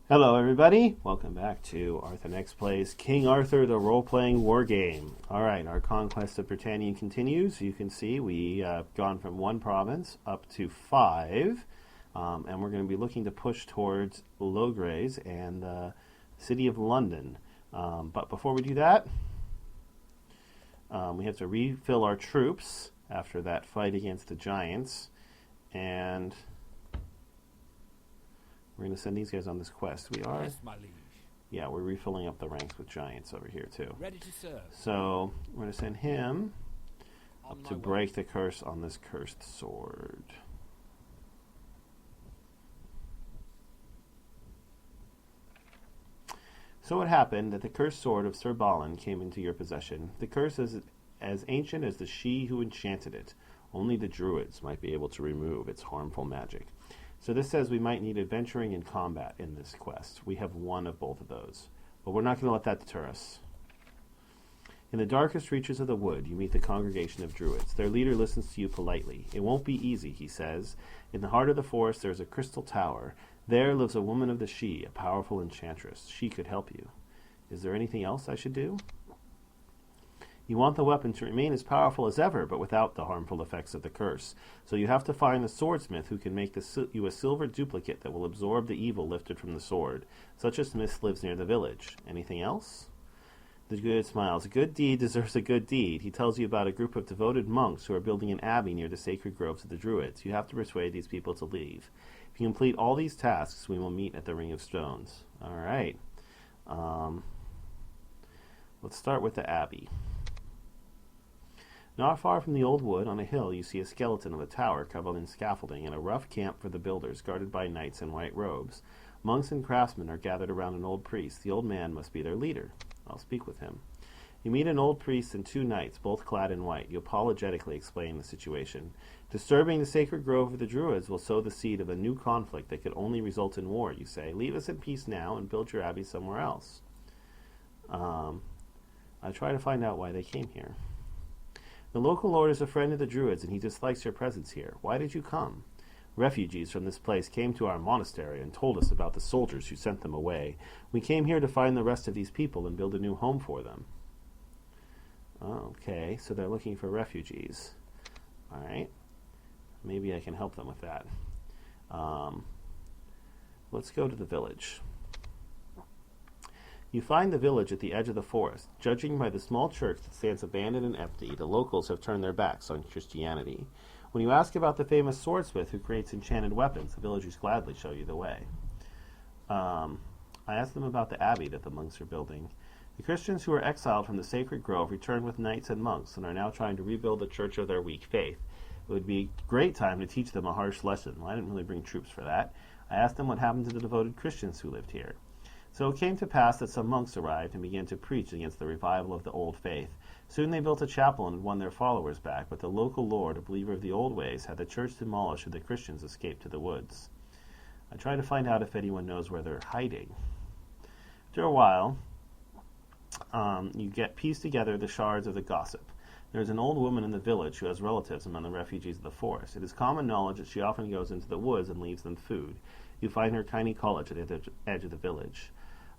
Hello everybody, welcome back to Arthenex Plays King Arthur, the role-playing war game. Alright, our conquest of Britannia continues. You can see we gone from one province up to 5, and we're going to be looking to push towards Logres and the city of London. But before we do that, we have to refill our troops after that fight against the giants, and we're going to send these guys on this quest. We are? Yes, my liege. Yeah, we're refilling up the ranks with giants over here, too. Ready to serve. So, we're going to send him On up to my break the curse on this cursed sword. So it happened that the cursed sword of Sir Balin came into your possession. The curse is as ancient as the she who enchanted it. Only the druids might be able to remove its harmful magic. So this says we might need adventuring and combat in this quest. We have one of both of those. But we're not going to let that deter us. In the darkest reaches of the wood, you meet the congregation of druids. Their leader listens to you politely. It won't be easy, he says. In the heart of the forest there is a crystal tower. There lives a woman of the She, a powerful enchantress. She could help you. Is there anything else I should do? You want the weapon to remain as powerful as ever, but without the harmful effects of the curse. So you have to find the swordsmith who can make you a silver duplicate that will absorb the evil lifted from the sword. Such a smith lives near the village. Anything else? The druid smiles. A good deed deserves a good deed. He tells you about a group of devoted monks who are building an abbey near the sacred groves of the druids. You have to persuade these people to leave. If you complete all these tasks, we will meet at the Ring of Stones. All right. Let's start with the abbey. Not far from the old wood, on a hill, you see a skeleton of a tower covered in scaffolding and a rough camp for the builders, guarded by knights in white robes. Monks and craftsmen are gathered around an old priest. The old man must be their leader. I'll speak with him. You meet an old priest and 2 knights, both clad in white. You apologetically explain the situation. Disturbing the sacred grove of the druids will sow the seed of a new conflict that could only result in war, you say. Leave us in peace now and build your abbey somewhere else. I try to find out why they came here. The local lord is a friend of the druids, and he dislikes your presence here. Why did you come? Refugees from this place came to our monastery and told us about the soldiers who sent them away. We came here to find the rest of these people and build a new home for them. Okay, so they're looking for refugees. All right. Maybe I can help them with that. Let's go to the village. You find the village at the edge of the forest. Judging by the small church that stands abandoned and empty, the locals have turned their backs on Christianity. When you ask about the famous swordsmith who creates enchanted weapons, the villagers gladly show you the way. I asked them about the abbey that the monks are building. The Christians who were exiled from the sacred grove returned with knights and monks and are now trying to rebuild the church of their weak faith. It would be a great time to teach them a harsh lesson. Well, I didn't really bring troops for that. I asked them what happened to the devoted Christians who lived here. So it came to pass that some monks arrived and began to preach against the revival of the old faith. Soon they built a chapel and won their followers back, but the local lord, a believer of the old ways, had the church demolished and the Christians escaped to the woods. I try to find out if anyone knows where they're hiding. After a while, you piece together the shards of the gossip. There is an old woman in the village who has relatives among the refugees of the forest. It is common knowledge that she often goes into the woods and leaves them food. You find her tiny cottage at the edge of the village.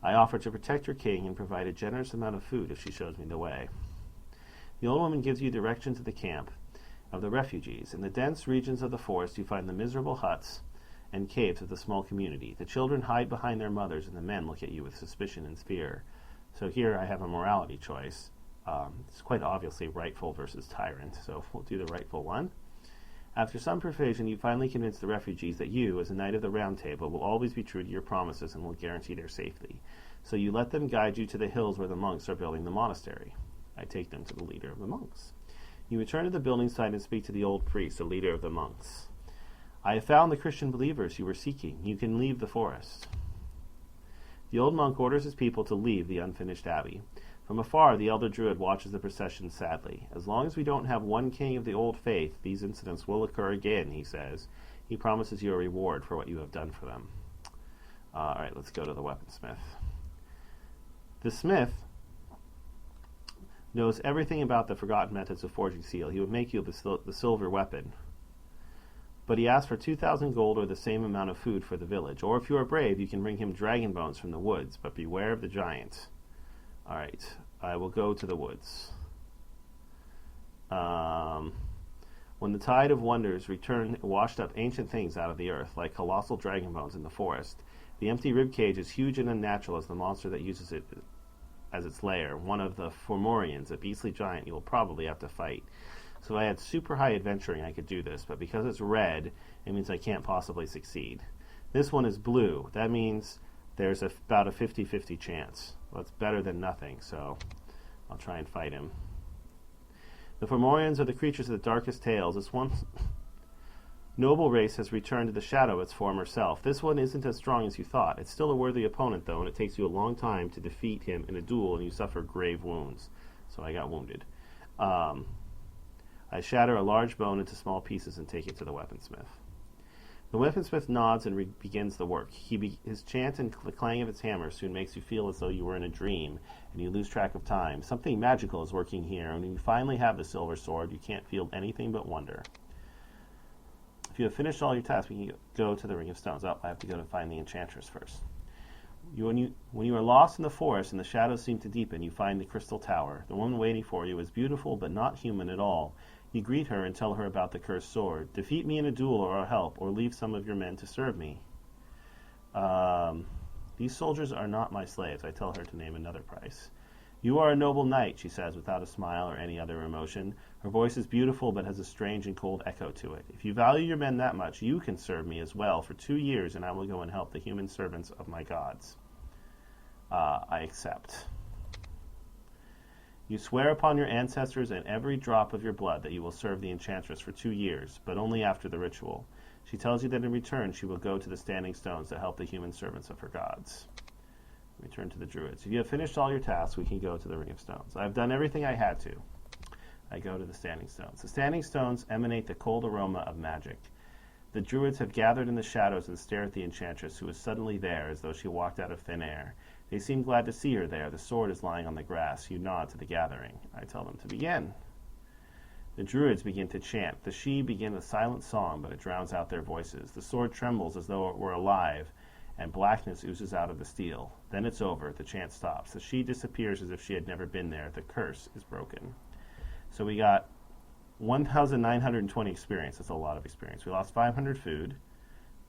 I offer to protect her king and provide a generous amount of food if she shows me the way. The old woman gives you direction to the camp of the refugees. In the dense regions of the forest you find the miserable huts and caves of the small community. The children hide behind their mothers and the men look at you with suspicion and fear. So here I have a morality choice. It's quite obviously rightful versus tyrant, so we'll do the rightful one. After some persuasion, you finally convince the refugees that you, as a knight of the Round Table, will always be true to your promises and will guarantee their safety. So you let them guide you to the hills where the monks are building the monastery. I take them to the leader of the monks. You return to the building site and speak to the old priest, the leader of the monks. I have found the Christian believers you were seeking. You can leave the forest. The old monk orders his people to leave the unfinished abbey. From afar, the elder druid watches the procession sadly. As long as we don't have one king of the old faith, these incidents will occur again, he says. He promises you a reward for what you have done for them. All right, let's go to the weaponsmith. The smith knows everything about the forgotten methods of forging steel. He would make you the silver weapon. But he asked for 2,000 gold or the same amount of food for the village. Or if you are brave, you can bring him dragon bones from the woods, but beware of the giant. Alright, I will go to the woods. When the tide of wonders returned, it washed up ancient things out of the earth, like colossal dragon bones in the forest. The empty ribcage is huge and unnatural as the monster that uses it as its lair, one of the Formorians, a beastly giant you will probably have to fight. So if I had super high adventuring, I could do this, but because it's red, it means I can't possibly succeed. This one is blue. That means there's about a 50-50 chance. Well, it's better than nothing, so I'll try and fight him. The Formorians are the creatures of the darkest tales. This one noble race has returned to the shadow of its former self. This one isn't as strong as you thought. It's still a worthy opponent, though, and it takes you a long time to defeat him in a duel, and you suffer grave wounds. So I got wounded. I shatter a large bone into small pieces and take it to the weaponsmith. The weaponsmith nods and begins the work. His chant and the clang of its hammer soon makes you feel as though you were in a dream, and you lose track of time. Something magical is working here, and when you finally have the silver sword, you can't feel anything but wonder. If you have finished all your tasks, we can go to the Ring of Stones. Oh, I have to go to find the enchantress first. When you are lost in the forest and the shadows seem to deepen, you find the crystal tower. The woman waiting for you is beautiful, but not human at all. You greet her and tell her about the cursed sword. Defeat me in a duel or I'll help, or leave some of your men to serve me. These soldiers are not my slaves. I tell her to name another price. You are a noble knight, she says without a smile or any other emotion. Her voice is beautiful but has a strange and cold echo to it. If you value your men that much, you can serve me as well for 2 years, and I will go and help the human servants of my gods. I accept. You swear upon your ancestors and every drop of your blood that you will serve the enchantress for 2 years, but only after the ritual. She tells you that in return she will go to the standing stones to help the human servants of her gods. Return to the druids. If you have finished all your tasks, we can go to the Ring of Stones. I have done everything I had to. I go to the standing stones. The standing stones emanate the cold aroma of magic. The druids have gathered in the shadows and stare at the enchantress, who is suddenly there as though she walked out of thin air. They seem glad to see her there. The sword is lying on the grass. You nod to the gathering. I tell them to begin. The druids begin to chant. The Sidhe begin a silent song, but it drowns out their voices. The sword trembles as though it were alive, and blackness oozes out of the steel. Then it's over. The chant stops. The Sidhe disappears as if she had never been there. The curse is broken. So we got 1,920 experience. That's a lot of experience. We lost 500 food.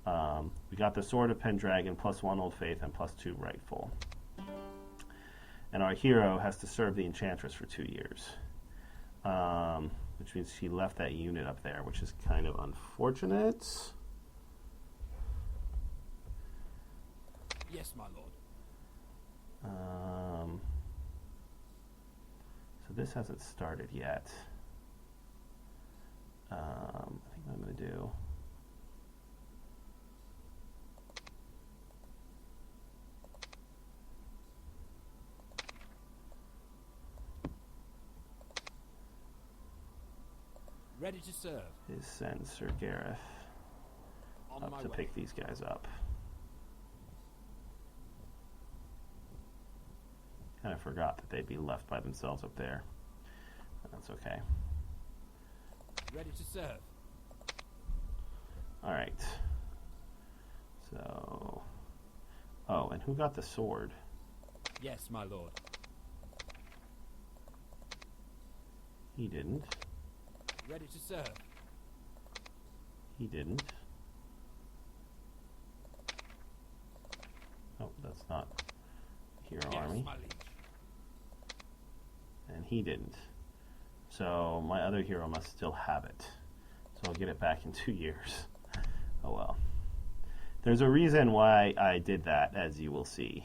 We got the Sword of Pendragon, +1 Old Faith, and +2 Rightful. And our hero has to serve the enchantress for 2 years. Which means she left that unit up there, which is kind of unfortunate. Yes, my lord. So this hasn't started yet. I think what I'm going to do... Ready to serve. is send Sir Gareth up to pick these guys up. Kind of forgot that they'd be left by themselves up there. That's okay. Ready to serve. Alright. So... Oh, and who got the sword? Yes, my lord. He didn't. Ready to serve. He didn't. Oh, that's not hero army. My liege. And he didn't. So my other hero must still have it. So I'll get it back in 2 years. Oh well. There's a reason why I did that, as you will see.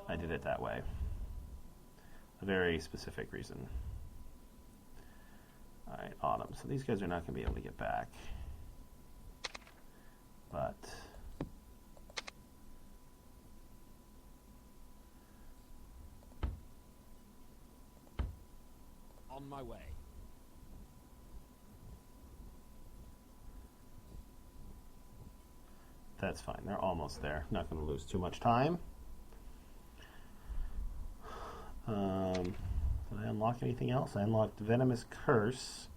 I did it that way. A very specific reason. Alright, autumn. So these guys are not going to be able to get back. But... on my way. That's fine. They're almost there. Not going to lose too much time. Did I unlock anything else? I unlocked Venomous Curse.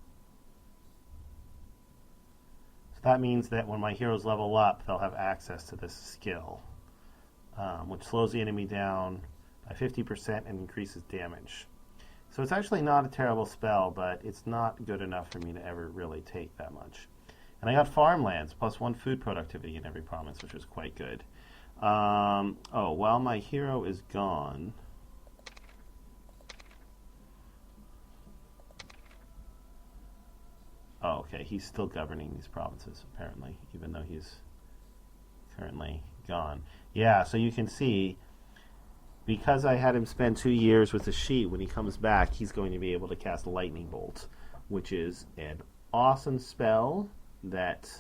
That means that when my heroes level up, they'll have access to this skill, which slows the enemy down by 50% and increases damage. So it's actually not a terrible spell, but it's not good enough for me to ever really take that much. And I got farmlands, plus 1 food productivity in every province, which was quite good. While my hero is gone... Oh, okay, he's still governing these provinces, apparently, even though he's currently gone. Yeah, so you can see, because I had him spend 2 years with the sheet, when he comes back, he's going to be able to cast Lightning Bolt, which is an awesome spell that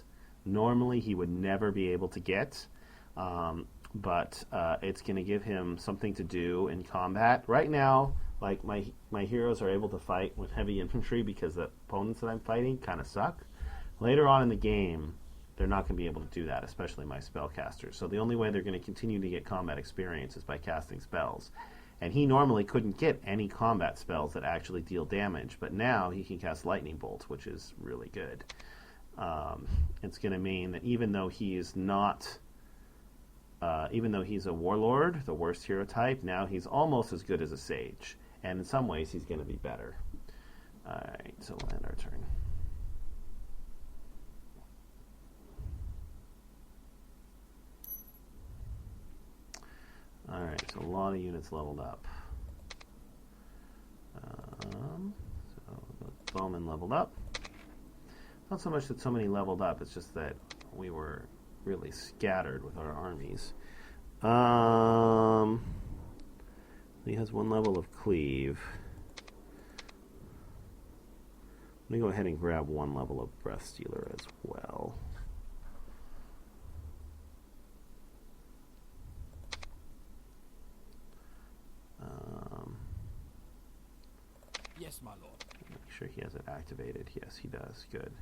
normally he would never be able to get, but it's going to give him something to do in combat. Right now, like my heroes are able to fight with heavy infantry because the opponents that I'm fighting kind of suck. Later on in the game, they're not going to be able to do that, especially my spellcasters. So the only way they're going to continue to get combat experience is by casting spells. And he normally couldn't get any combat spells that actually deal damage, but now he can cast Lightning Bolt, which is really good. It's going to mean that even though he is not... even though he's a warlord, the worst hero type, now he's almost as good as a sage. And in some ways, he's going to be better. Alright, so we'll end our turn. Alright, so a lot of units leveled up. So the bowmen leveled up. Not so much that so many leveled up, it's just that we were really scattered with our armies. He has 1 level of cleave. Let me go ahead and grab 1 level of Breath Stealer as well. Yes, my lord. Make sure he has it activated. Yes, he does. Good.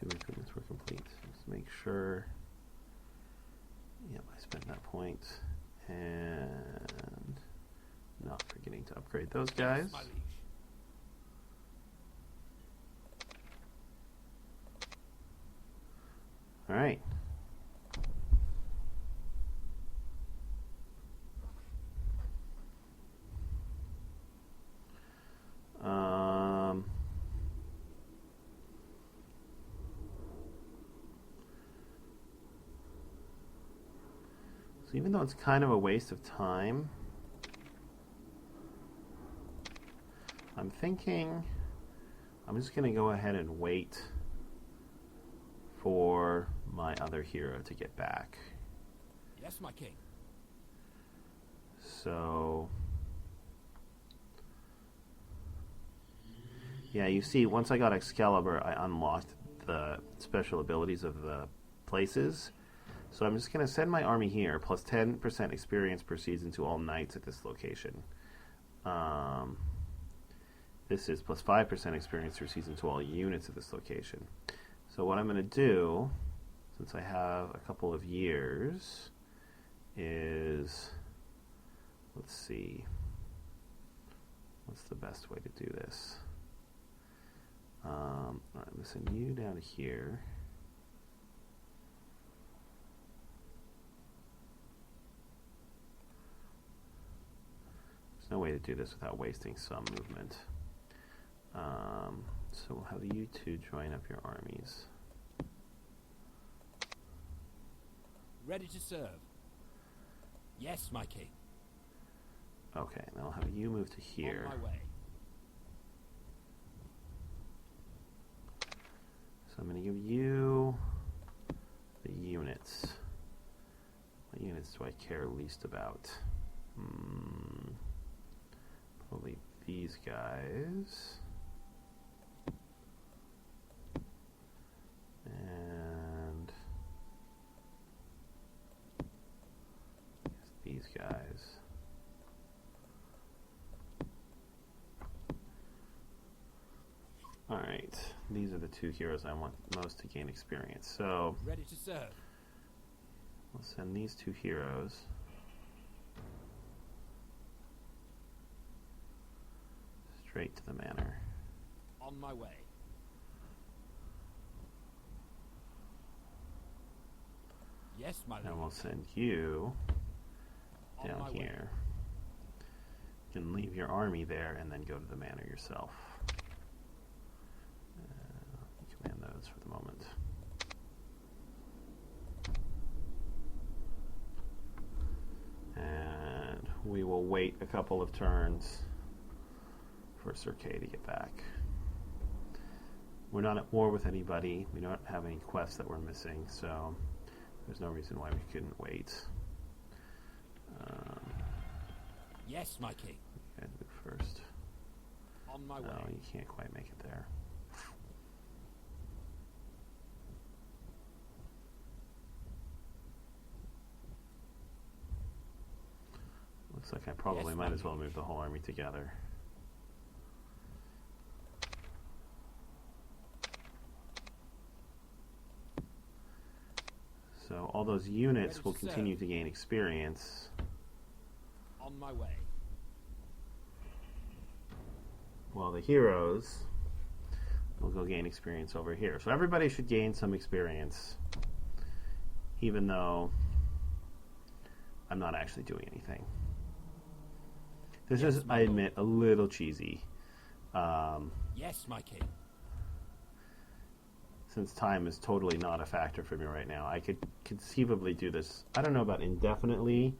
Recruitments were complete. Just make sure. Yep, I spent that point. And not forgetting to upgrade those guys. Yes, my liege. Alright. So even though it's kind of a waste of time, I'm thinking I'm just going to go ahead and wait for my other hero to get back. Yes, my king. So, yeah, you see, once I got Excalibur, I unlocked the special abilities of the places. So I'm just going to send my army here, plus 10% experience proceeds into all knights at this location. This is plus 5% experience proceeds into all units at this location. So what I'm going to do, since I have a couple of years, is, let's see, what's the best way to do this? All right, I'm going to send you down here. There's no way to do this without wasting some movement. So we'll have you two join up your armies. Ready to serve. Yes, my king. Okay, then I'll have you move to here. On my way. So I'm going to give you the units. What units do I care least about? Probably these guys. And these guys. Alright, these are the two heroes I want most to gain experience. So Ready to serve. we'll send these two heroes. Straight to the manor. On my way. Yes, my And lord. we'll send you On down my way. here. You can leave your army there and then go to the manor yourself. Command those for the moment. And we will wait a couple of turns for Sir Kay to get back. We're not at war with anybody. We don't have any quests that we're missing, so there's no reason why we couldn't wait. Yes, my king. You guys move first. On my No, way. you can't quite make it there. Looks like I probably Yes, might my as well move the whole army together. So all those units Ready will to continue serve. to gain experience. On my way. While the heroes will go gain experience over here. So everybody should gain some experience, even though I'm not actually doing anything. This Yes, is, my I lord. admit, a little cheesy. Yes, my king. Since time is totally not a factor for me right now, I could conceivably do this, I don't know about indefinitely,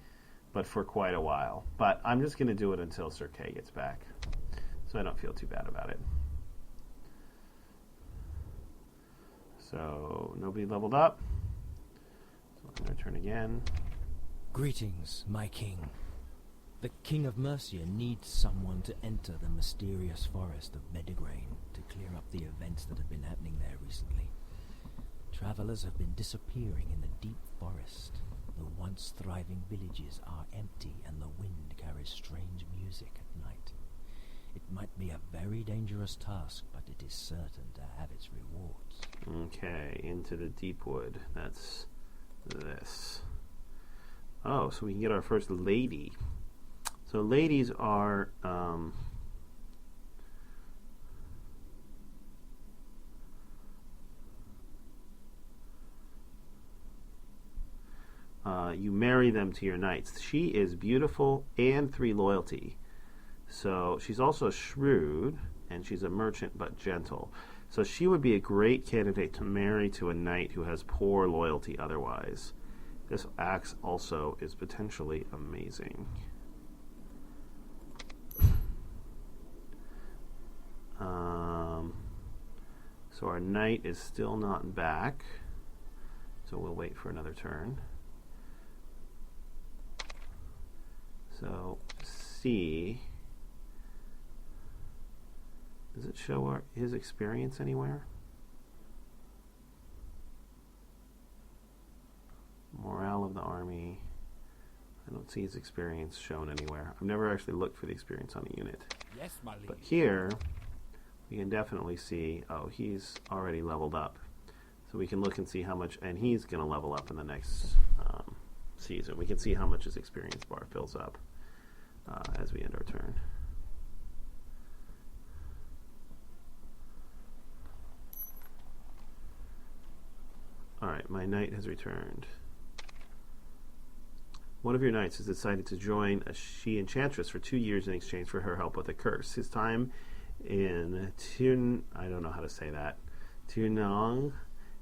but for quite a while. But I'm just going to do it until Sir Kay gets back, so I don't feel too bad about it. So, nobody leveled up. So I'm going to turn again. Greetings, my king. The King of Mercia needs someone to enter the mysterious forest of Medegrain to clear up the events that have been happening there recently. Travelers have been disappearing in the deep forest. The once thriving villages are empty and the wind carries strange music at night. It might be a very dangerous task, but it is certain to have its rewards. Okay, into the deep wood. That's this. Oh, so we can get our first lady. So ladies are you marry them to your knights. She is beautiful and 3 loyalty. So she's also shrewd, and she's a merchant but gentle. So she would be a great candidate to marry to a knight who has poor loyalty otherwise. This axe also is potentially amazing. So our knight is still not back, so we'll wait for another turn. So C, does it show his experience anywhere? Morale of the army. I don't see his experience shown anywhere. I've never actually looked for the experience on a unit. Yes, my liege. But here, we can definitely see, oh, he's already leveled up. So we can look and see how much, and he's going to level up in the next season. We can see how much his experience bar fills up as we end our turn. Alright, my knight has returned. One of your knights has decided to join a she enchantress for 2 years in exchange for her help with a curse. His time in I don't know how to say that. Tunong,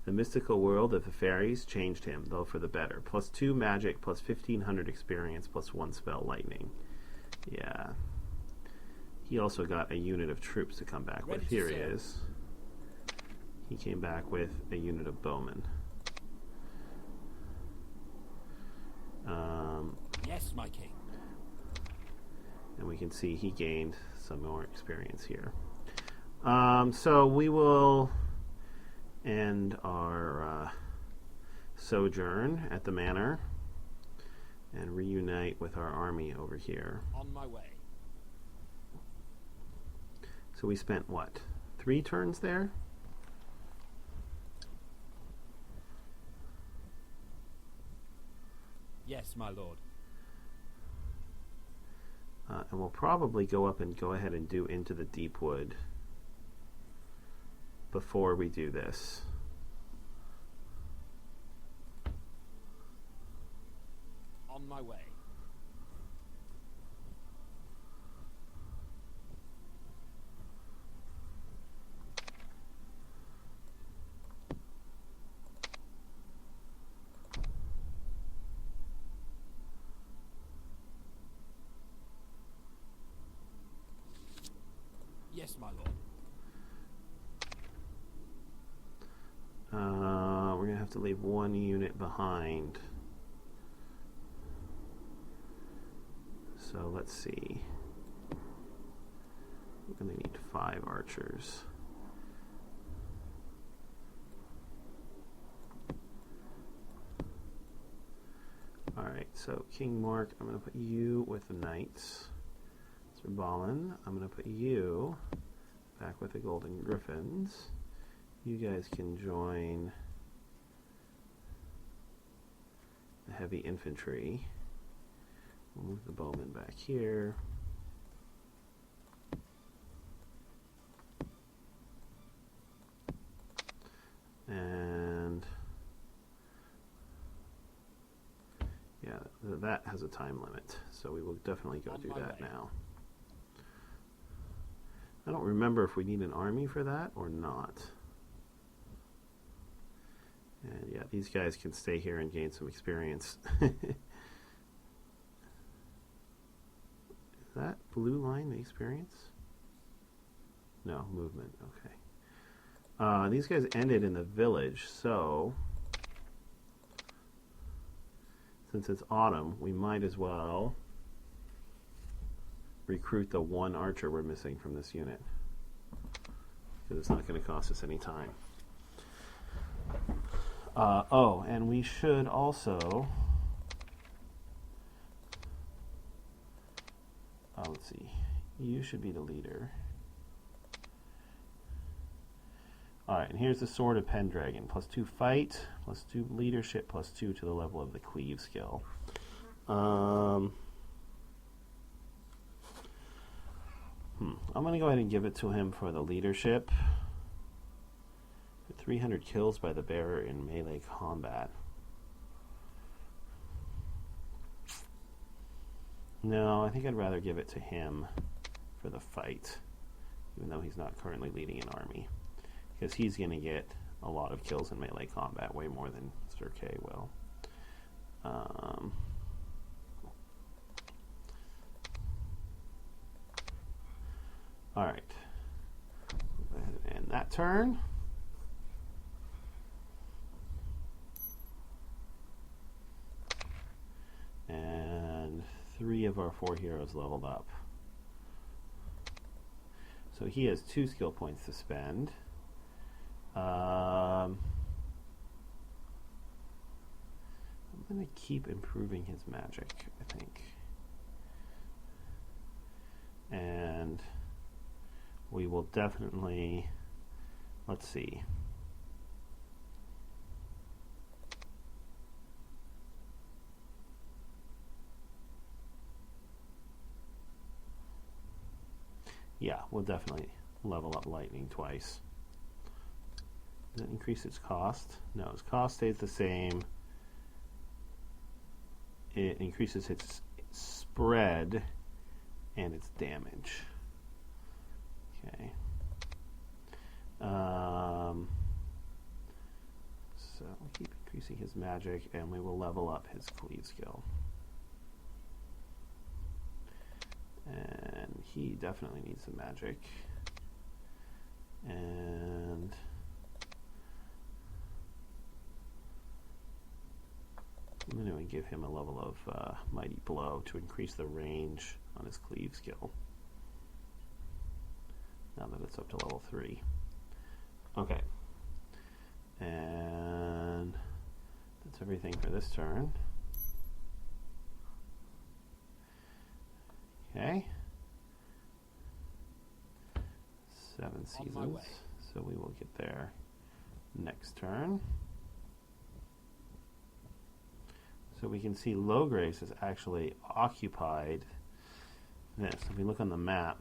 the mystical world of the fairies, changed him, though for the better. +2 magic, plus 1500 experience, plus 1 spell lightning. Yeah. He also got a unit of troops to come back with. Here he is. He came back with a unit of bowmen. Yes, my king. And we can see he gained some more experience here. So we will end our sojourn at the manor and reunite with our army over here. On my way. So we spent, what, 3 turns there? Yes, my lord. And we'll probably go up and go ahead and do Into the Deepwood before we do this. On my way. Yes, my lord. We're going to have to leave one unit behind. So let's see. We're going to need 5 archers. Alright, so King Mark, I'm going to put you with the knights. Sir Balin, I'm going to put you back with the Golden Griffins. You guys can join the heavy infantry. We'll move the bowmen back here. And yeah, that has a time limit, so we will definitely go do that now. I don't remember if we need an army for that or not. And yeah, these guys can stay here and gain some experience. Is that blue line the experience? No, movement, okay. These guys ended in the village, so since it's autumn, we might as well recruit the 1 archer we're missing from this unit, because it's not going to cost us any time. Oh, and we should also let's see, you should be the leader. Alright, and here's the Sword of Pendragon. +2 fight, +2 leadership, +2 to the level of the cleave skill. I'm going to go ahead and give it to him for the leadership. 300 kills by the bearer in melee combat. No, I think I'd rather give it to him for the fight, even though he's not currently leading an army, because he's going to get a lot of kills in melee combat, way more than Sir Kay will. Alright. Go ahead and end that turn. And 3 of our 4 heroes leveled up. So he has 2 skill points to spend. I'm going to keep improving his magic, I think. And we will definitely, let's see. Yeah, we'll definitely level up lightning twice. Does it increase its cost? No, its cost stays the same. It increases its spread and its damage. Okay. So we'll keep increasing his magic, and we will level up his cleave skill. And he definitely needs some magic. And I'm going to give him a level of Mighty Blow to increase the range on his cleave skill, now that it's up to level 3. Okay. And that's everything for this turn. Okay. 7 seasons. So we will get there next turn. So we can see Logres has actually occupied this. If we look on the map,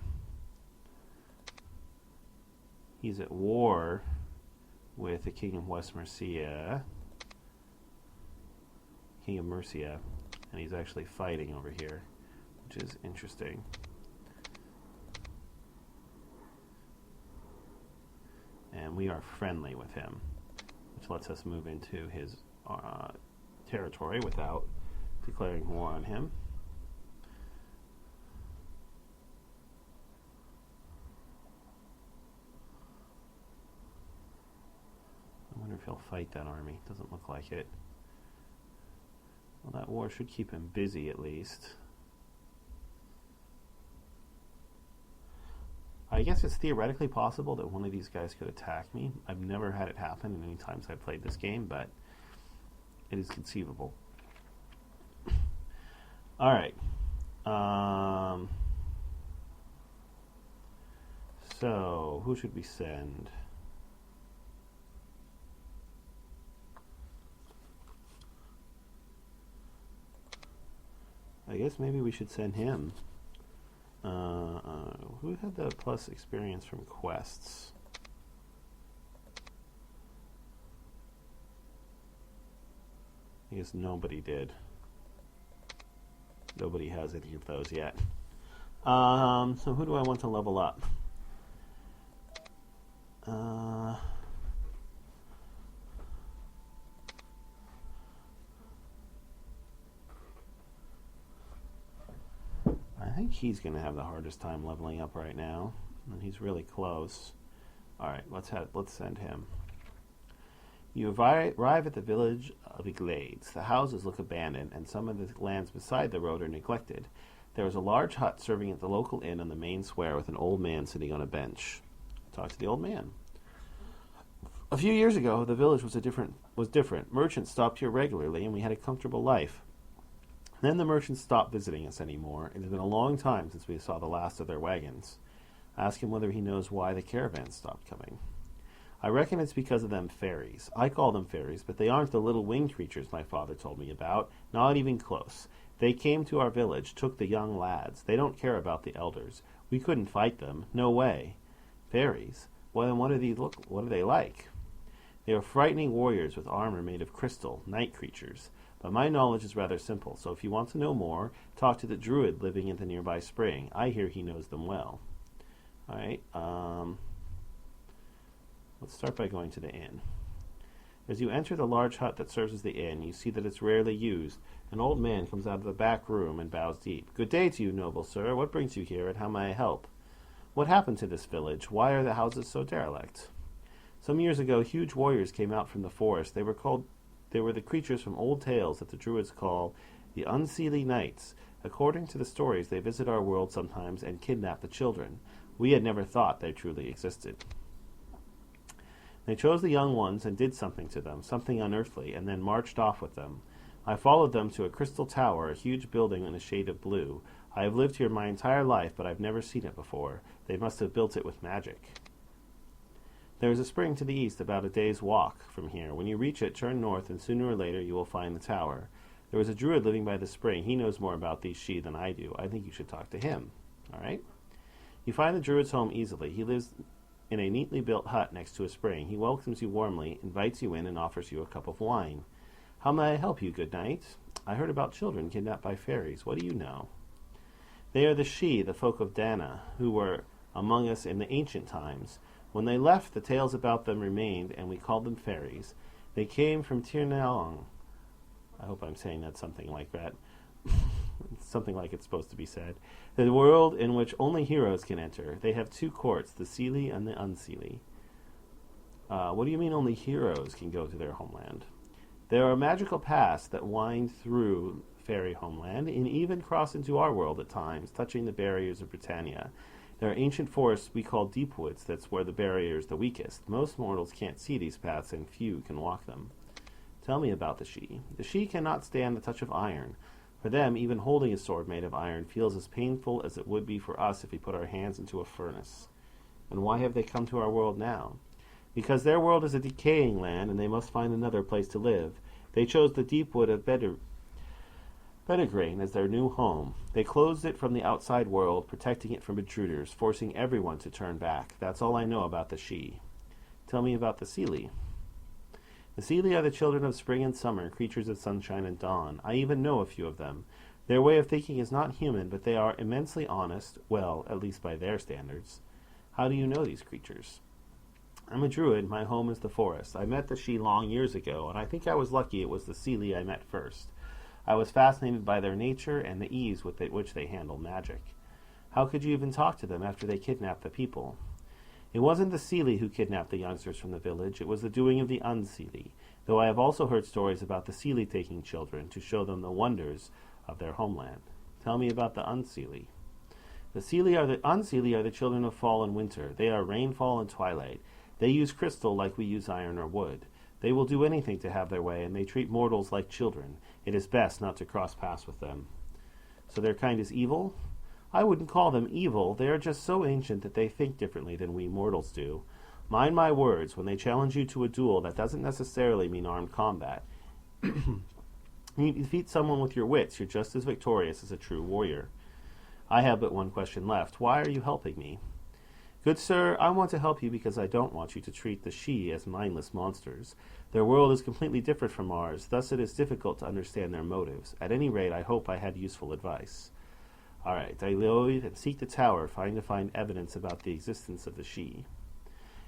he's at war with the King of West Mercia, King of Mercia, and he's actually fighting over here, which is interesting. And we are friendly with him, which lets us move into his territory without declaring war on him. I wonder if he'll fight that army. Doesn't look like it. Well, that war should keep him busy at least. I guess it's theoretically possible that one of these guys could attack me. I've never had it happen in any times I've played this game, but it is conceivable. Alright. So, who should we send? I guess maybe we should send him. Who had the plus experience from quests? I guess nobody did. Nobody has any of those yet. So who do I want to level up? I think he's going to have the hardest time leveling up right now, and he's really close. All right, let's send him. You arrive at the village of the Glades. The houses look abandoned, and some of the lands beside the road are neglected. There is a large hut serving at the local inn on the main square with an old man sitting on a bench. Talk to the old man. A few years ago, the village was different. Merchants stopped here regularly, and we had a comfortable life. Then the merchants stopped visiting us anymore. It has been a long time since we saw the last of their wagons. Ask him whether he knows why the caravans stopped coming. I reckon it's because of them fairies. I call them fairies, but they aren't the little winged creatures my father told me about. Not even close. They came to our village, took the young lads. They don't care about the elders. We couldn't fight them. No way. Fairies? Well, then what are they like? They are frightening warriors with armor made of crystal, night creatures. But my knowledge is rather simple, so if you want to know more, talk to the druid living in the nearby spring. I hear he knows them well. Alright, let's start by going to the inn. As you enter the large hut that serves as the inn, you see that it's rarely used. An old man comes out of the back room and bows deep. Good day to you, noble sir. What brings you here, and how may I help? What happened to this village? Why are the houses so derelict? Some years ago, huge warriors came out from the forest. They were the creatures from old tales that the druids call the unseelie knights. According to the stories, they visit our world sometimes and kidnap the children. We had never thought they truly existed. They chose the young ones and did something to them, something unearthly, and then marched off with them. I followed them to a crystal tower, a huge building in a shade of blue. I have lived here my entire life, but I've never seen it before. They must have built it with magic. There is a spring to the east, about a day's walk from here. When you reach it, turn north, and sooner or later you will find the tower. There is a druid living by the spring. He knows more about these Sidhe than I do. I think you should talk to him. All right? You find the druid's home easily. He lives in a neatly built hut next to a spring. He welcomes you warmly, invites you in, and offers you a cup of wine. How may I help you, good knight? I heard about children kidnapped by fairies. What do you know? They are the Sidhe, the folk of Dana, who were among us in the ancient times. When they left, the tales about them remained, and we called them fairies. They came from Tirnaong. I hope I'm saying that something like that. Something like it's supposed to be said. The world in which only heroes can enter. They have two courts, the Seelie and the Unseelie. What do you mean only heroes can go to their homeland? There are magical paths that wind through fairy homeland and even cross into our world at times, touching the barriers of Britannia. There are ancient forests we call deep woods. That's where the barrier is the weakest. Most mortals can't see these paths, and few can walk them. Tell me about the Sidhe. The Sidhe cannot stand the touch of iron. For them, even holding a sword made of iron feels as painful as it would be for us if we put our hands into a furnace. And why have they come to our world now? Because their world is a decaying land, and they must find another place to live. They chose the deep wood of Bedegrain as their new home. They closed it from the outside world, protecting it from intruders, forcing everyone to turn back. That's all I know about the Sidhe. Tell me about the Sidhe. The Sidhe are the children of spring and summer, creatures of sunshine and dawn. I even know a few of them. Their way of thinking is not human, but they are immensely honest, well, at least by their standards. How do you know these creatures? I'm a druid. My home is the forest. I met the Sidhe long years ago, and I think I was lucky it was the Sidhe I met first. I was fascinated by their nature and the ease with which they handle magic. How could you even talk to them after they kidnapped the people? It wasn't the Sidhe who kidnapped the youngsters from the village. It was the doing of the Unsidhe, though I have also heard stories about the Sidhe taking children to show them the wonders of their homeland. Tell me about the Unsidhe. The Unsidhe are the children of fall and winter. They are rainfall and twilight. They use crystal like we use iron or wood. They will do anything to have their way, and they treat mortals like children. It is best not to cross paths with them. So their kind is evil? I wouldn't call them evil. They are just so ancient that they think differently than we mortals do. Mind my words, when they challenge you to a duel, that doesn't necessarily mean armed combat. When you defeat someone with your wits, you're just as victorious as a true warrior. I have but one question left. Why are you helping me? Good sir, I want to help you because I don't want you to treat the Sidhe as mindless monsters. Their world is completely different from ours, thus it is difficult to understand their motives. At any rate, I hope I had useful advice. All right, Diloid and seek the tower, find evidence about the existence of the Sidhe.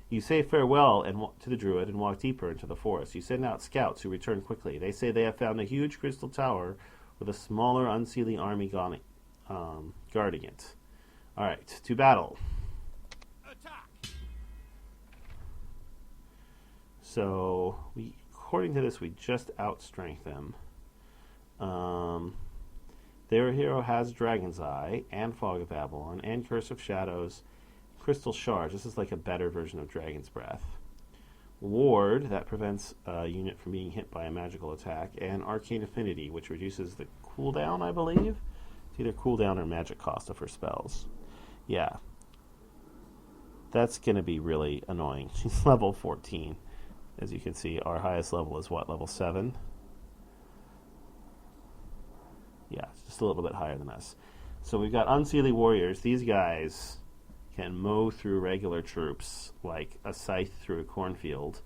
You say farewell to the druid and walk deeper into the forest. You send out scouts who return quickly. They say they have found a huge crystal tower with a smaller Unsidhe army guarding it. All right, to battle. So, according to this, we just outstrength them. Their hero has Dragon's Eye, and Fog of Babylon, and Curse of Shadows, Crystal Shards. This is like a better version of Dragon's Breath. Ward, that prevents a unit from being hit by a magical attack, and Arcane Affinity, which reduces the cooldown, I believe. It's either cooldown or magic cost of her spells. Yeah. That's going to be really annoying. She's level 14. As you can see, our highest level is what, level 7? Yeah, it's just a little bit higher than us. So we've got Unsidhe warriors. These guys can mow through regular troops like a scythe through a cornfield.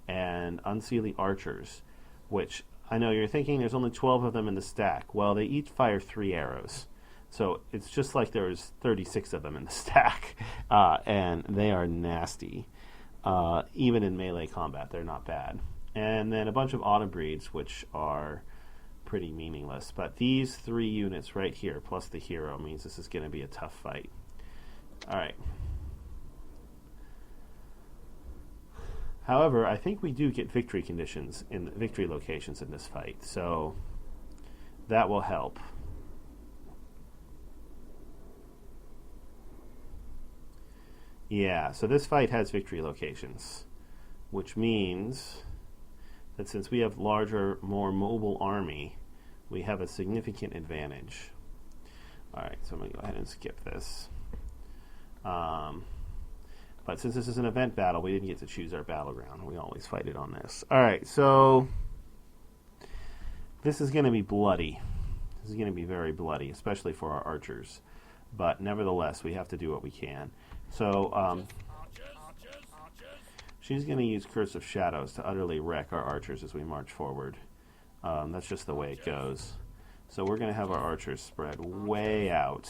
And Unsidhe archers, which I know you're thinking there's only 12 of them in the stack. Well, they each fire 3 arrows. So it's just like there's 36 of them in the stack. And they are nasty. Even in melee combat, they're not bad. And then a bunch of auto breeds, which are pretty meaningless. But these 3 units right here, plus the hero, means this is going to be a tough fight. Alright. However, I think we do get victory conditions in victory locations in this fight, so that will help. Yeah, so this fight has victory locations, which means that since we have larger, more mobile army, we have a significant advantage. Alright, so I'm going to go ahead and skip this. But since this is an event battle, we didn't get to choose our battleground. We always fight it on this. Alright, so this is going to be bloody. This is going to be very bloody, especially for our archers. But nevertheless, we have to do what we can. So, she's going to use Curse of Shadows to utterly wreck our archers as we march forward. That's just the way it goes. So we're going to have our archers spread way out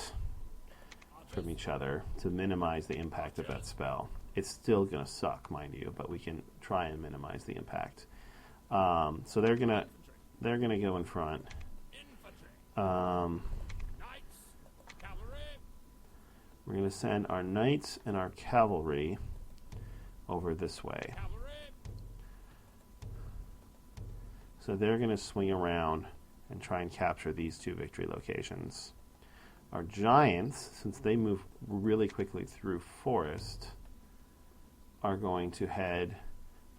from each other to minimize the impact of that spell. It's still going to suck, mind you, but we can try and minimize the impact. So they're going to go in front. We're going to send our knights and our cavalry over this way. So they're going to swing around and try and capture these 2 victory locations. Our giants, since they move really quickly through forest, are going to head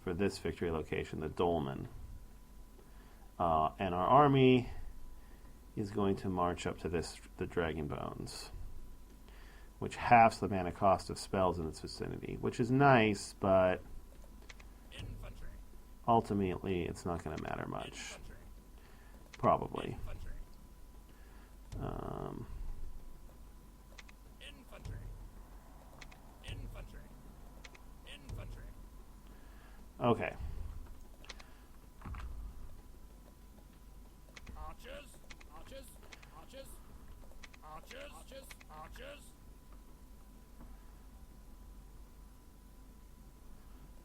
for this victory location, the Dolmen. And our army is going to march up to the Dragon Bones, which halves the mana cost of spells in its vicinity, which is nice, but ultimately it's not going to matter much. Probably. Okay. Archers, archers, archers, archers, archers, archers.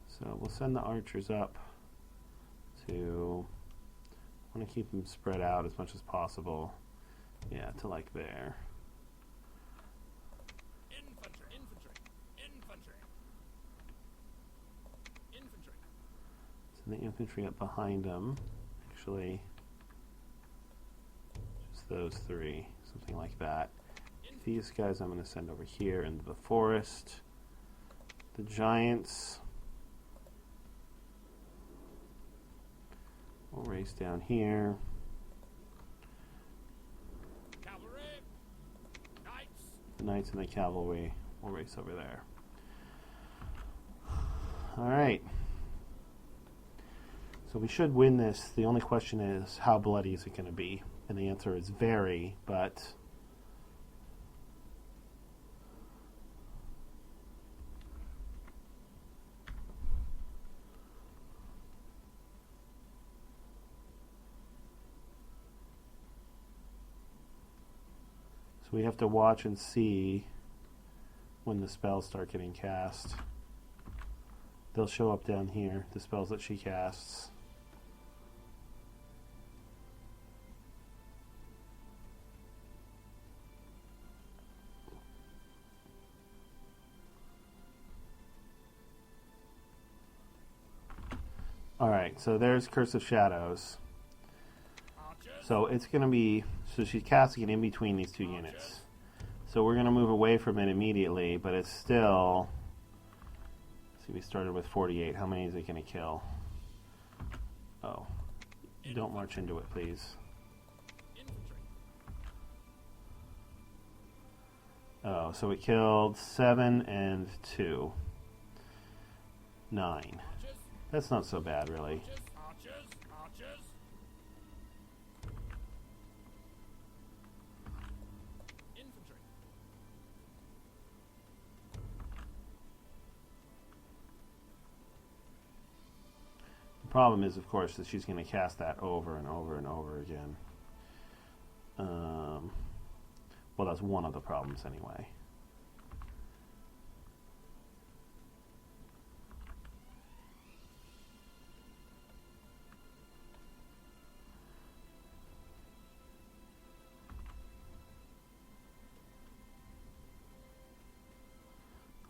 So we'll send the archers up to... I want to keep them spread out as much as possible. Yeah, to like there. Infantry, infantry, infantry, infantry. Send the infantry up behind them. Actually, just those three. Something like that. These guys I'm going to send over here into the forest. The giants... we'll race down here. Cavalry, knights. The knights and the cavalry will race over there. Alright. So we should win this. The only question is, how bloody is it going to be? And the answer is very, but... we have to watch and see when the spells start getting cast. They'll show up down here, the spells that she casts. Alright, so there's Curse of Shadows. So it's going to be... so she's casting it in between these two units. So we're going to move away from it immediately, but it's still... see, we started with 48. How many is it going to kill? Oh. Don't march into it, please. Oh, so it killed 7 and 2. 9. That's not so bad, really. The problem is, of course, that she's going to cast that over and over and over again. Well, that's one of the problems anyway.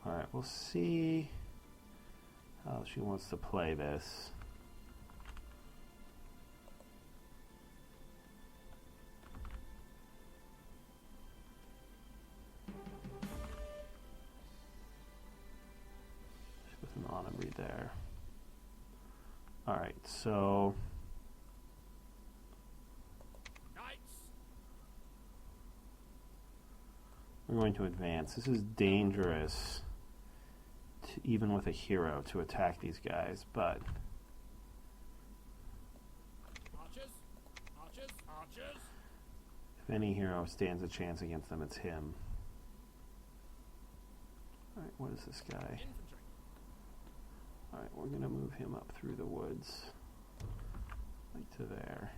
Alright, we'll see how she wants to play this. With an autumn read there. Alright, so we're going to advance. This is dangerous, even with a hero, to attack these guys, but if any hero stands a chance against them, it's him. Alright, what is this guy? Alright, we're going to move him up through the woods, like to there.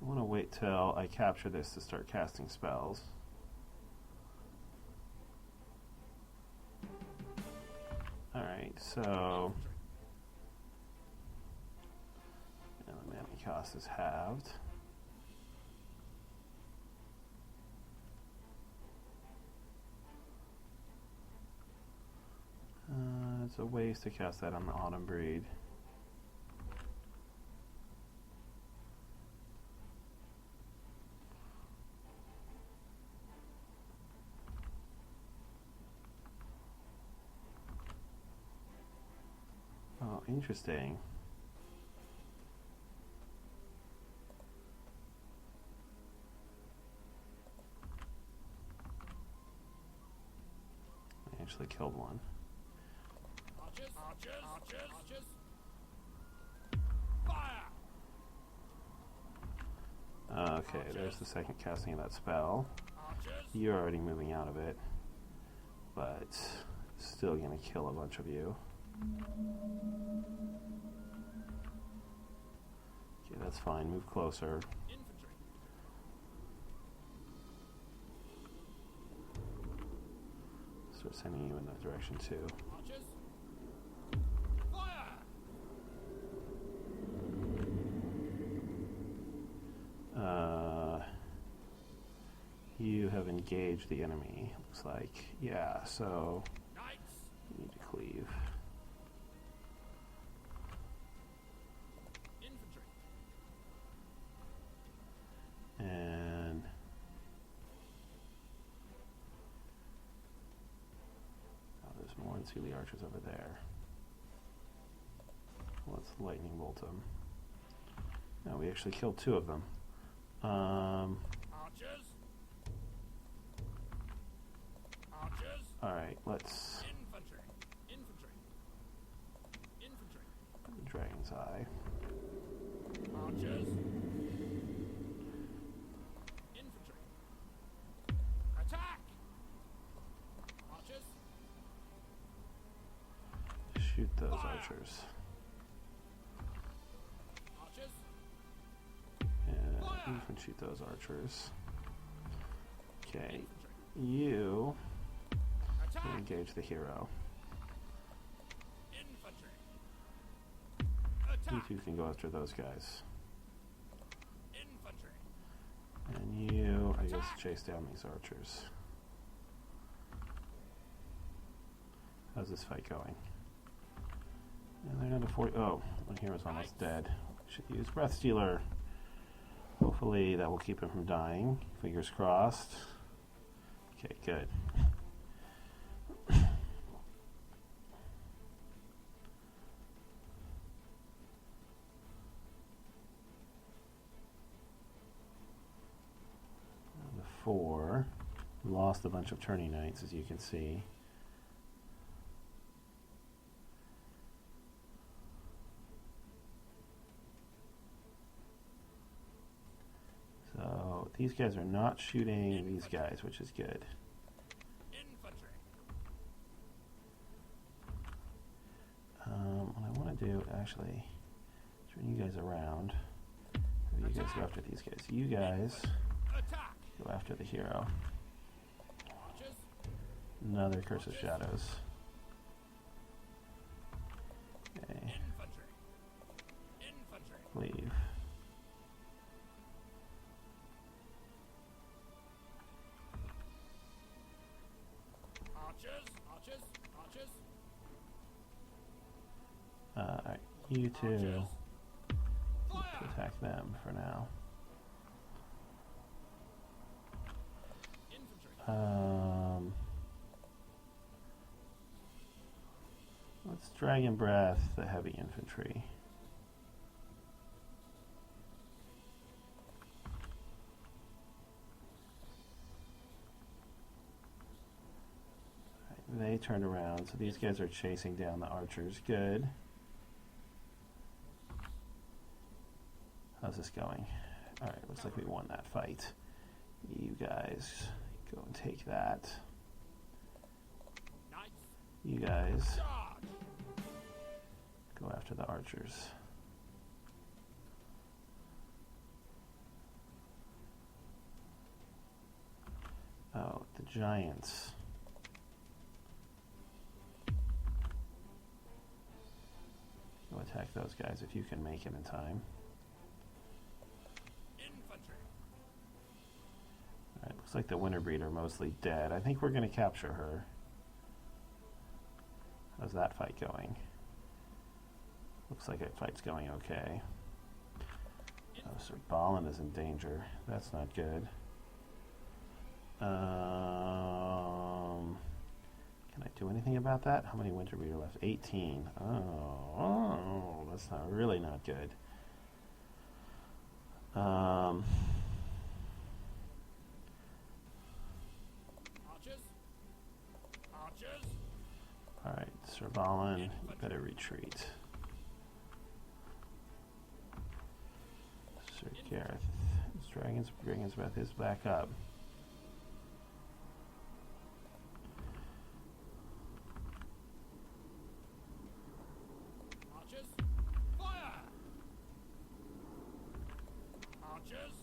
I want to wait till I capture this to start casting spells. Alright, so... and the mana cost is halved. There's a ways to cast that on the Autumn Breed. Oh, interesting. I actually killed one. Archers, archers, archers, archers. Fire! Okay, there's the second casting of that spell. Archers. You're already moving out of it, but still gonna kill a bunch of you. Okay, that's fine. Move closer. Infantry. Start sending you in that direction too. Archers. Fire! You have engaged the enemy. Looks like, yeah. So Knights. you need to cleave. Infantry. And oh, there's more Unseelie archers over there. Let's lightning bolt them. No, we actually killed 2 of them. Archers. Archers. Alright, let's Infantry. Infantry. Infantry. Dragon's Eye. Archers. Infantry. Attack! Archers. Shoot those Fire! archers. Archers. And Fire! you can shoot those archers. Okay, Infantry. you Attack! engage the hero. Infantry. You Attack! 2 can go after those guys. Infantry. And you, I guess, chase down these archers. How's this fight going? And they're down to 40. Oh, my hero's almost dead. Should use Breath Stealer. Hopefully that will keep him from dying. Fingers crossed. Okay, good. The 4 lost a bunch of turning knights, as you can see. So these guys are not shooting these guys, which is good. Infantry. What I want to do, actually, turn you guys around. You guys go after these guys. You guys Attack! go after the hero. Archers. Another Curse of Shadows. Okay, Infantry. Infantry. leave. Archers. Archers. Archers. Alright, you 2 Archers. Fire! attack them for now. Infantry. Let's Dragon Breath the heavy infantry. They turned around, so these guys are chasing down the archers. Good. How's this going? Alright, looks like we won that fight. You guys go and take that. Knights. You guys Charge! go after the archers. Oh, the giants. Go attack those guys if you can make it in time. Infantry. Alright, looks like the Winterbreed are mostly dead. I think we're going to capture her. How's that fight going? Looks like that fight's going okay. Oh, Sir Balin is in danger. That's not good. Can I do anything about that? How many Winterbreed are left? 18. Oh, that's not really not good. Archers. Archers. Alright, Sir Balin, you better retreat. Sir Gareth is Dragon's Breath is back up. Archers, fire! Archers,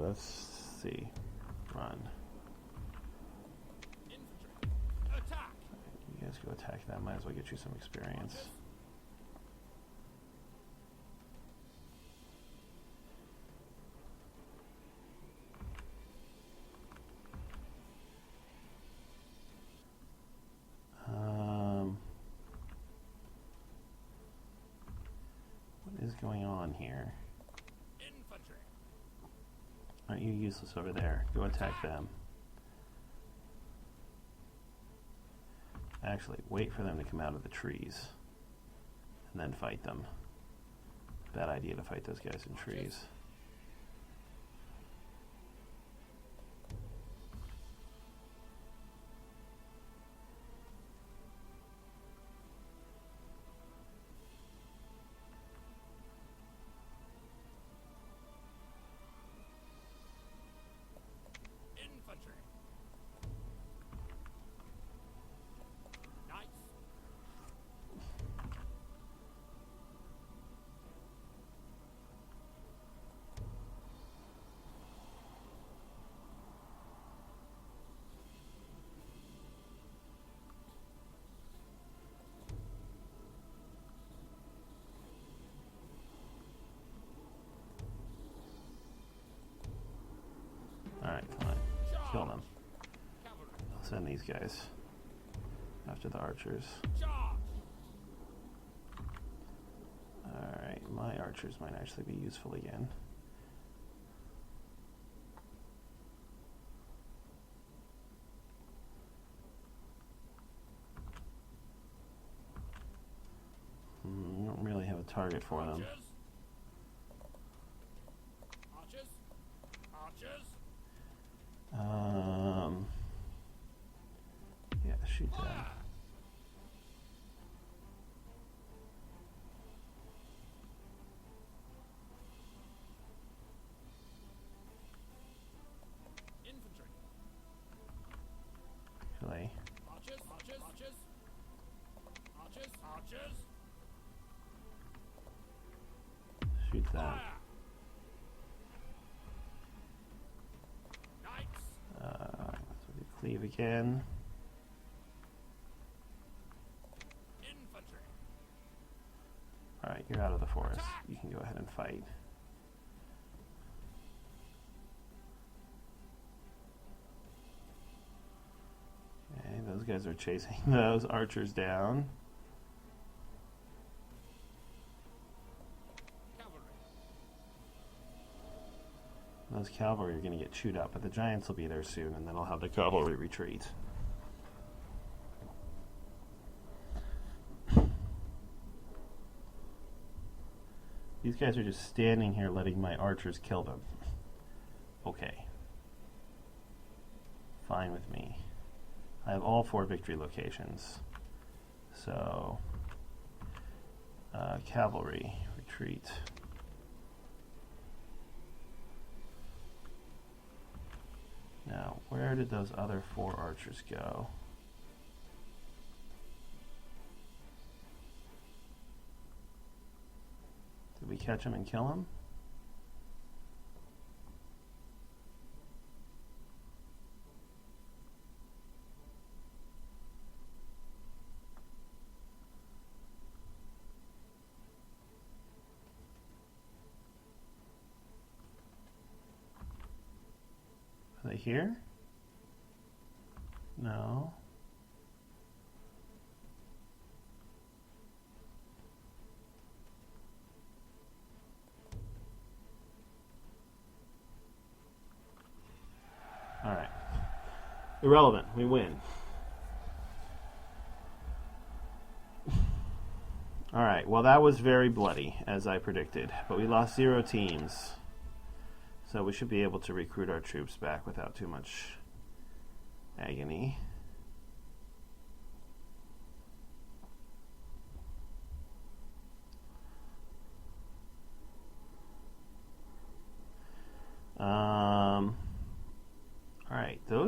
Let's see. Run. infantry, attack! You guys go attack that. Might as well get you some experience. Archers, What is going on here? infantry, Aren't you useless over there? Go attack them. Actually, wait for them to come out of the trees and then fight them. Bad idea to fight those guys in trees. infantry. Knights, Alright, come on. Kill charge! them. Cavalry, I'll send these guys after the archers. charge! Alright, my archers might actually be useful again. You don't really have a target for them. Archers, archers, Yeah, shoot them. fire! Infantry, Actually, archers, archers, archers, archers, archers, shoot them. fire! Knights, So we cleave again. infantry, Alright, you're out of the forest. You can go ahead and fight. Okay, those guys are chasing those archers down. cavalry, Those cavalry are going to get chewed up, but the giants will be there soon, and then I'll have the cavalry retreat. These guys are just standing here letting my archers kill them. Okay. Fine with me. I have all 4 victory locations. So, cavalry, retreat. Now, where did those other 4 archers go? Did we catch them and kill them? Are they here? No. Alright. Irrelevant. We win. Alright, well that was very bloody, as I predicted. But we lost 0 teams. So we should be able to recruit our troops back without too much agony.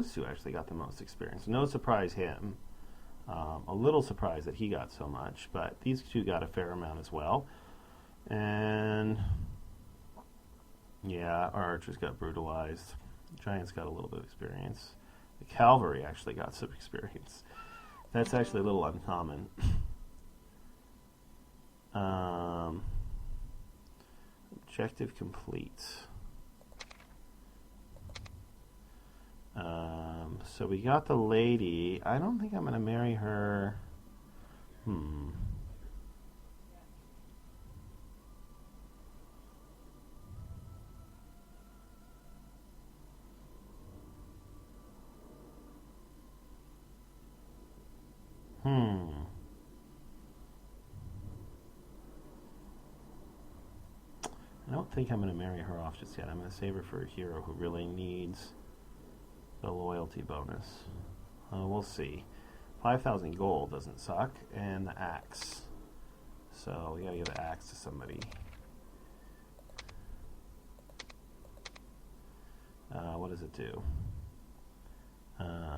those two actually got the most experience. No surprise him. A little surprised that he got so much, but these two got a fair amount as well. And yeah, our archers got brutalized. The giants got a little bit of experience. The cavalry actually got some experience. That's actually a little uncommon. Objective complete. So we got the lady. I don't think I'm going to marry her. I don't think I'm going to marry her off just yet. I'm going to save her for a hero who really needs the loyalty bonus. We'll see. 5,000 gold doesn't suck. And the axe. So we gotta give the axe to somebody. What does it do? Alright.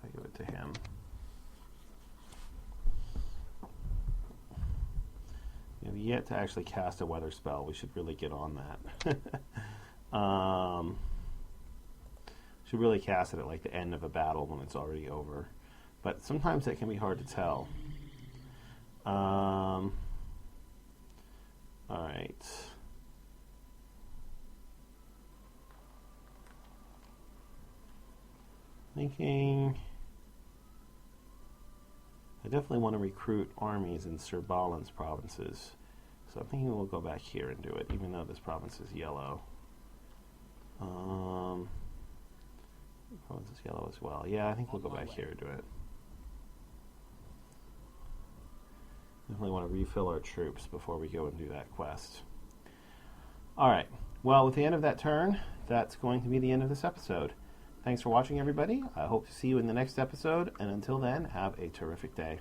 I give it to him. We have yet to actually cast a weather spell. We should really get on that. Should really cast it at like the end of a battle when it's already over. But sometimes that can be hard to tell. Alright. Thinking... I definitely want to recruit armies in Sir Balin's provinces. So I'm thinking we'll go back here and do it, even though this province is yellow. Province is yellow as well. Yeah, I think we'll go back here and do it. Definitely want to refill our troops before we go and do that quest. Alright, well, with the end of that turn, that's going to be the end of this episode. Thanks for watching, everybody. I hope to see you in the next episode, and until then, have a terrific day.